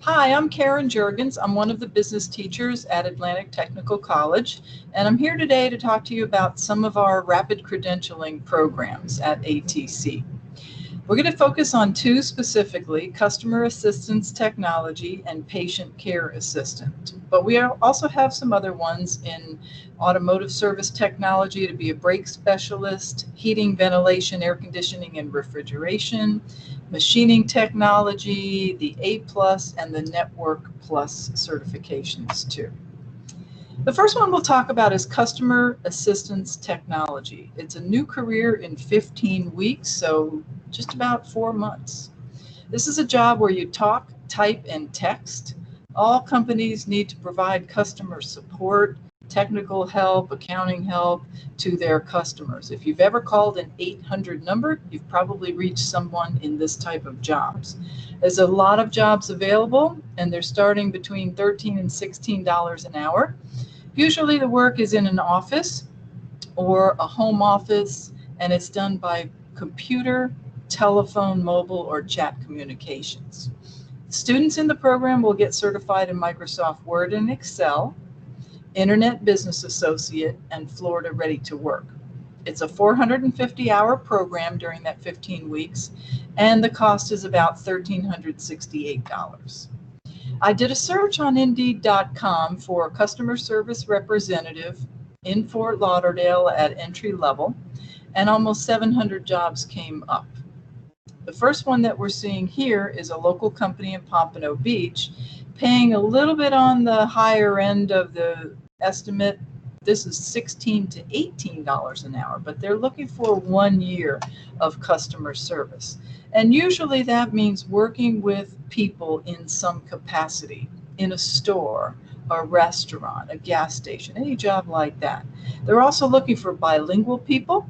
Hi, I'm Karen Juergens. I'm one of the business teachers at Atlantic Technical College, and I'm here today to talk to you about some of our rapid credentialing programs at ATC. We're going to focus on two specifically, customer assistance technology and patient care assistant. But we also have some other ones in automotive service technology to be a brake specialist, heating, ventilation, air conditioning, and refrigeration, machining technology, the A+, and the Network Plus certifications too. The first one we'll talk about is customer assistance technology. It's a new career in 15 weeks, so just about 4 months. This is a job where you talk, type, and text. All companies need to provide customer support, technical help, accounting help to their customers. If you've ever called an 800 number, you've probably reached someone in this type of jobs. There's a lot of jobs available, and they're starting between $13 and $16 an hour. Usually the work is in an office or a home office, and it's done by computer, telephone, mobile, or chat communications. Students in the program will get certified in Microsoft Word and Excel, Internet Business Associate, and Florida Ready to Work. It's a 450-hour program during that 15 weeks, and the cost is about $1,368. I did a search on Indeed.com for a customer service representative in Fort Lauderdale at entry level, and almost 700 jobs came up. The first one that we're seeing here is a local company in Pompano Beach, paying a little bit on the higher end of the estimate. This is $16 to $18 an hour, but they're looking for 1 year of customer service. And usually that means working with people in some capacity, in a store, a restaurant, a gas station, any job like that. They're also looking for bilingual people.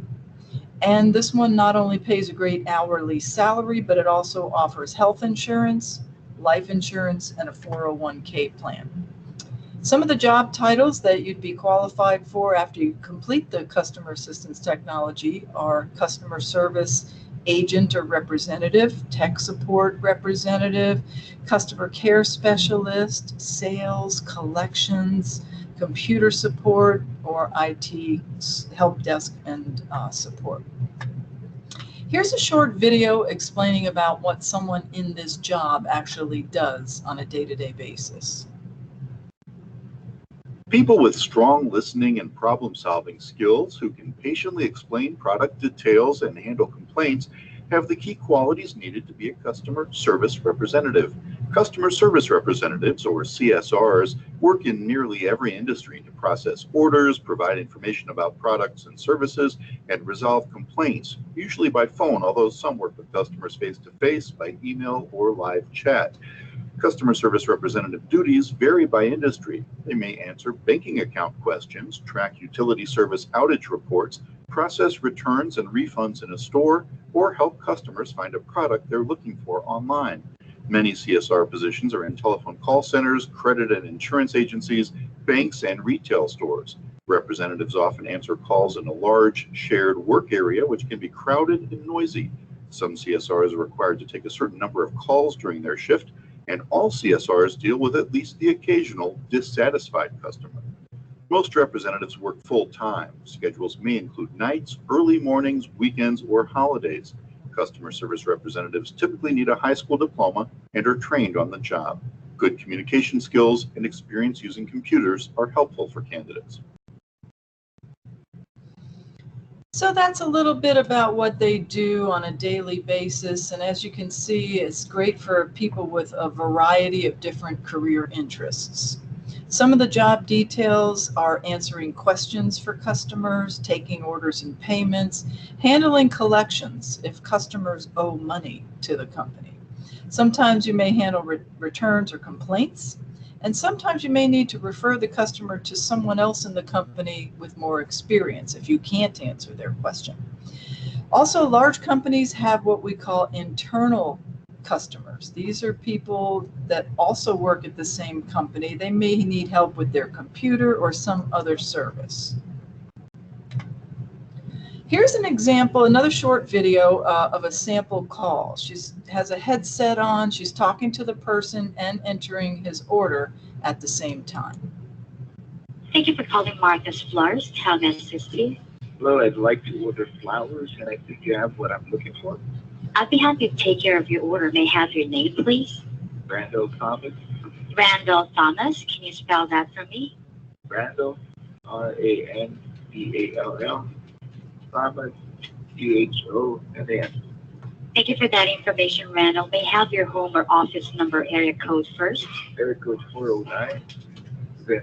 And this one not only pays a great hourly salary, but it also offers health insurance, life insurance, and a 401k plan. Some of the job titles that you'd be qualified for after you complete the customer assistance technology are customer service agent or representative, tech support representative, customer care specialist, sales, collections, computer support, or IT help desk and support. Here's a short video explaining about what someone in this job actually does on a day-to-day basis. People with strong listening and problem-solving skills who can patiently explain product details and handle complaints have the key qualities needed to be a customer service representative. Customer service representatives, or CSRs, work in nearly every industry to process orders, provide information about products and services, and resolve complaints, usually by phone, although some work with customers face-to-face, by email, or live chat. Customer service representative duties vary by industry. They may answer banking account questions, track utility service outage reports, process returns and refunds in a store, or help customers find a product they're looking for online. Many CSR positions are in telephone call centers, credit and insurance agencies, banks, and retail stores. Representatives often answer calls in a large shared work area, which can be crowded and noisy. Some CSRs are required to take a certain number of calls during their shift, and all CSRs deal with at least the occasional dissatisfied customer. Most representatives work full-time. Schedules may include nights, early mornings, weekends, or holidays. Customer service representatives typically need a high school diploma and are trained on the job. Good communication skills and experience using computers are helpful for candidates. So that's a little bit about what they do on a daily basis. And as you can see, it's great for people with a variety of different career interests. Some of the job details are answering questions for customers, taking orders and payments, handling collections if customers owe money to the company. Sometimes you may handle returns or complaints. And sometimes you may need to refer the customer to someone else in the company with more experience if you can't answer their question. Also, large companies have what we call internal customers. These are people that also work at the same company. They may need help with their computer or some other service. Here's an example, another short video of a sample call. She has a headset on, she's talking to the person and entering his order at the same time. Thank you for calling Marcus Flowers. How may I assist you? Hello, I'd like to order flowers, and I think you have what I'm looking for. I'll be happy to take care of your order. May I have your name, please? Randall Thomas. Randall Thomas. Can you spell that for me? Randall, Randall. Thomas, Thoman. Thank you for that information, Randall. May I have your home or office number area code first? Area code 409, then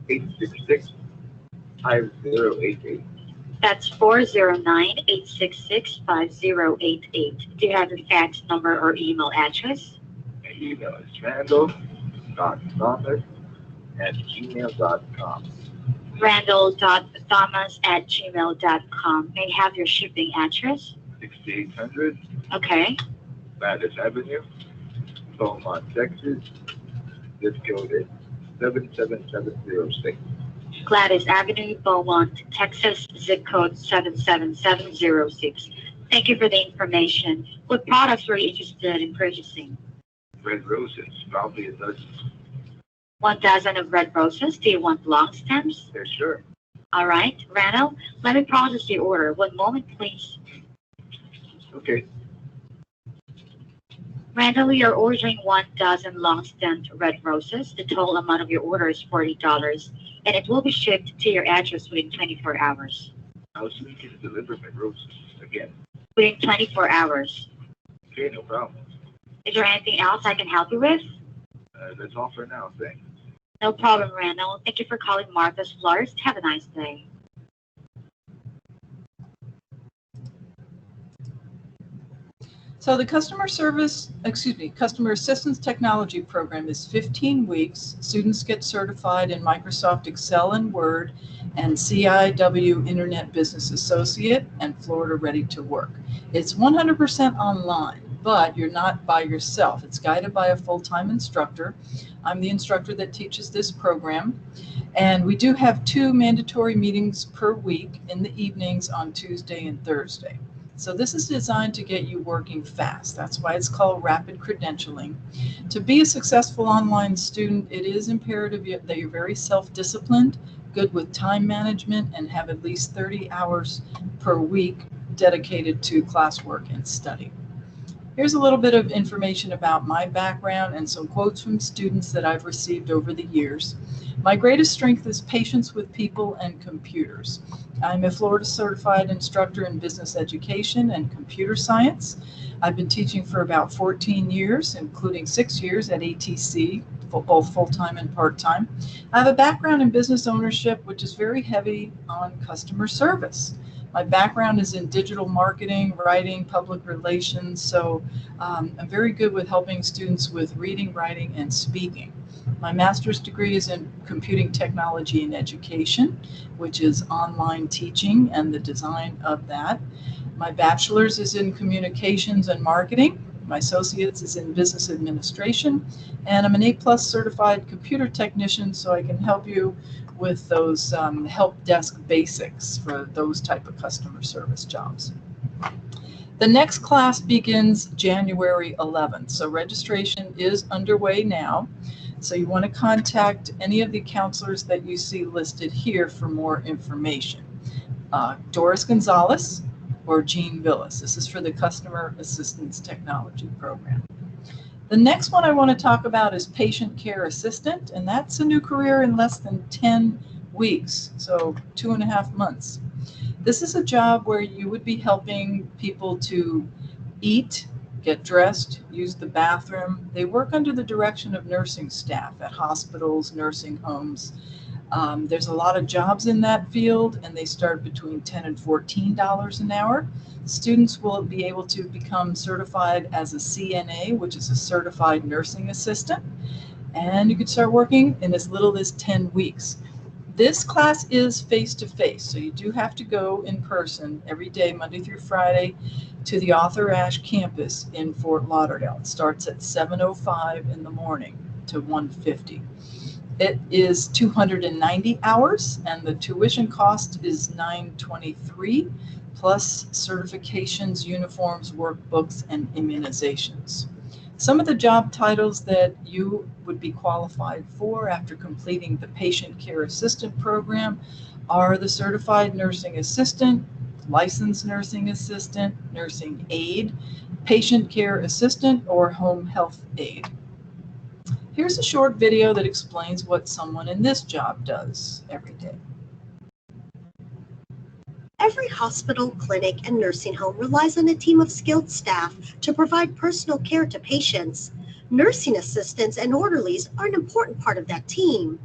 866 5088. That's 409-866-5088. Do you have a fax number or email address? My email is randall.thomas@gmail.com. Randall.thomas@gmail.com. May I have your shipping address? 6800 Okay. Gladys Avenue, Beaumont, Texas. Zip code is 77706. Gladys Avenue, Beaumont, Texas, zip code 77706. Thank you for the information. What products were you interested in purchasing? Red roses, probably a dozen. 1 dozen of red roses. Do you want long stems? They're sure. All right, Randall, let me process the order. 1 moment, please. Okay. Randall, you're ordering 1 dozen long-stemmed red roses. The total amount of your order is $40, and it will be shipped to your address within 24 hours. How soon can you deliver my roses again? Within 24 hours. Okay, no problem. Is there anything else I can help you with? That's all for now, thanks. No problem, Randall. Thank you for calling Martha's Florist. Have a nice day. So the customer assistance technology program is 15 weeks. Students get certified in Microsoft Excel and Word and CIW Internet Business Associate and Florida Ready to Work. It's 100% online, but you're not by yourself. It's guided by a full-time instructor. I'm the instructor that teaches this program. And we do have 2 mandatory meetings per week in the evenings on Tuesday and Thursday. So this is designed to get you working fast. That's why it's called rapid credentialing. To be a successful online student, it is imperative that you're very self-disciplined, good with time management, and have at least 30 hours per week dedicated to classwork and study. Here's a little bit of information about my background and some quotes from students that I've received over the years. My greatest strength is patience with people and computers. I'm a Florida certified instructor in business education and computer science. I've been teaching for about 14 years, including 6 years at ATC, both full-time and part-time. I have a background in business ownership, which is very heavy on customer service. My background is in digital marketing, writing, public relations, so I'm very good with helping students with reading, writing, and speaking. My master's degree is in computing technology and education, which is online teaching and the design of that. My bachelor's is in communications and marketing. My associate's is in business administration, and I'm an A+ certified computer technician, so I can help you with those help desk basics for those type of customer service jobs. The next class begins January 11th, so registration is underway now. So you want to contact any of the counselors that you see listed here for more information. Doris Gonzalez or Jean Villas. This is for the Customer Assistance Technology Program. The next one I want to talk about is Patient Care Assistant, and that's a new career in less than 10 weeks, so 2.5 months. This is a job where you would be helping people to eat, get dressed, use the bathroom. They work under the direction of nursing staff at hospitals, nursing homes. There's a lot of jobs in that field, and they start between $10 and $14 an hour. Students will be able to become certified as a CNA, which is a certified nursing assistant, and you can start working in as little as 10 weeks. This class is face-to-face, so you do have to go in person every day, Monday through Friday, to the Arthur Ashe campus in Fort Lauderdale. It starts at 7:05 in the morning to 1:50. It is 290 hours, and the tuition cost is $923, plus certifications, uniforms, workbooks, and immunizations. Some of the job titles that you would be qualified for after completing the Patient Care Assistant program are the Certified Nursing Assistant, Licensed Nursing Assistant, Nursing Aide, Patient Care Assistant, or Home Health Aide. Here's a short video that explains what someone in this job does every day. Every hospital, clinic, and nursing home relies on a team of skilled staff to provide personal care to patients. Nursing assistants and orderlies are an important part of that team.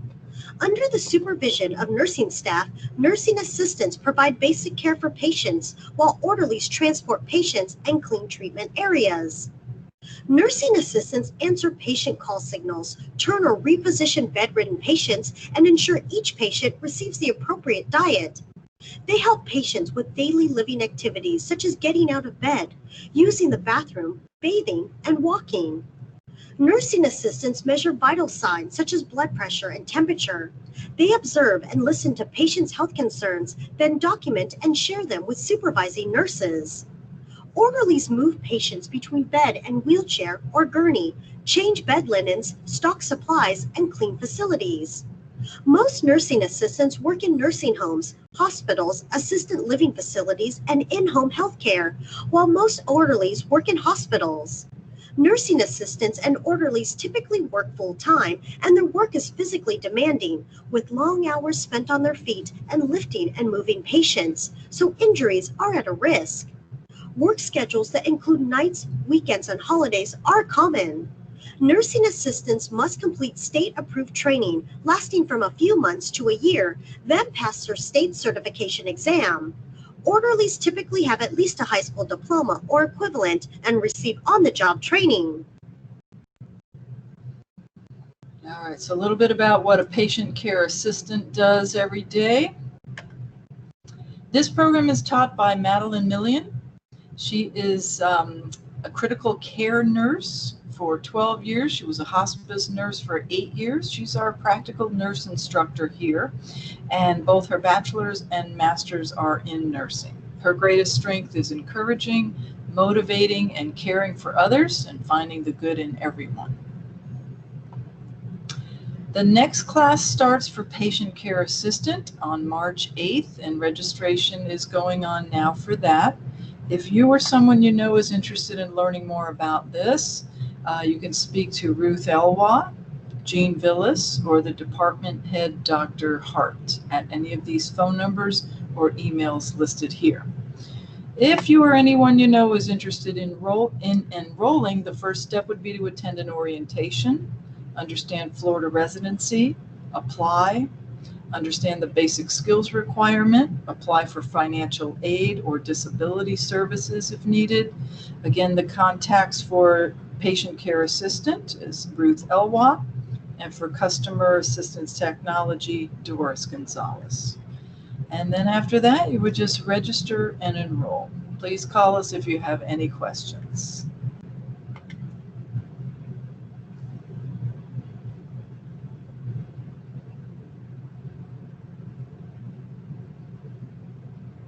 Under the supervision of nursing staff, nursing assistants provide basic care for patients, while orderlies transport patients and clean treatment areas. Nursing assistants answer patient call signals, turn or reposition bedridden patients, and ensure each patient receives the appropriate diet. They help patients with daily living activities such as getting out of bed, using the bathroom, bathing, and walking. Nursing assistants measure vital signs such as blood pressure and temperature. They observe and listen to patients' health concerns, then document and share them with supervising nurses. Orderlies move patients between bed and wheelchair or gurney, change bed linens, stock supplies, and clean facilities. Most nursing assistants work in nursing homes, hospitals, assisted living facilities, and in-home health care, while most orderlies work in hospitals. Nursing assistants and orderlies typically work full-time, and their work is physically demanding, with long hours spent on their feet and lifting and moving patients, so injuries are at a risk. Work schedules that include nights, weekends, and holidays are common. Nursing assistants must complete state-approved training lasting from a few months to a year, then pass their state certification exam. Orderlies typically have at least a high school diploma or equivalent and receive on-the-job training. All right, so a little bit about what a patient care assistant does every day. This program is taught by Madeline Millian. She is a critical care nurse for 12 years. She was a hospice nurse for 8 years. She's our practical nurse instructor here, and both her bachelor's and master's are in nursing. Her greatest strength is encouraging, motivating, and caring for others, and finding the good in everyone. The next class starts for Patient Care Assistant on March 8th, and registration is going on now for that. If you or someone you know is interested in learning more about this, you can speak to Ruth Elwa, Jean Villas, or the department head, Dr. Hart, at any of these phone numbers or emails listed here. If you or anyone you know is interested in enrolling, the first step would be to attend an orientation, understand Florida residency, apply, understand the basic skills requirement, apply for financial aid or disability services if needed. Again, the contacts for Patient Care Assistant is Ruth Elwa, and for Customer Assistance Technology, Doris Gonzalez. And then after that, you would just register and enroll. Please call us if you have any questions.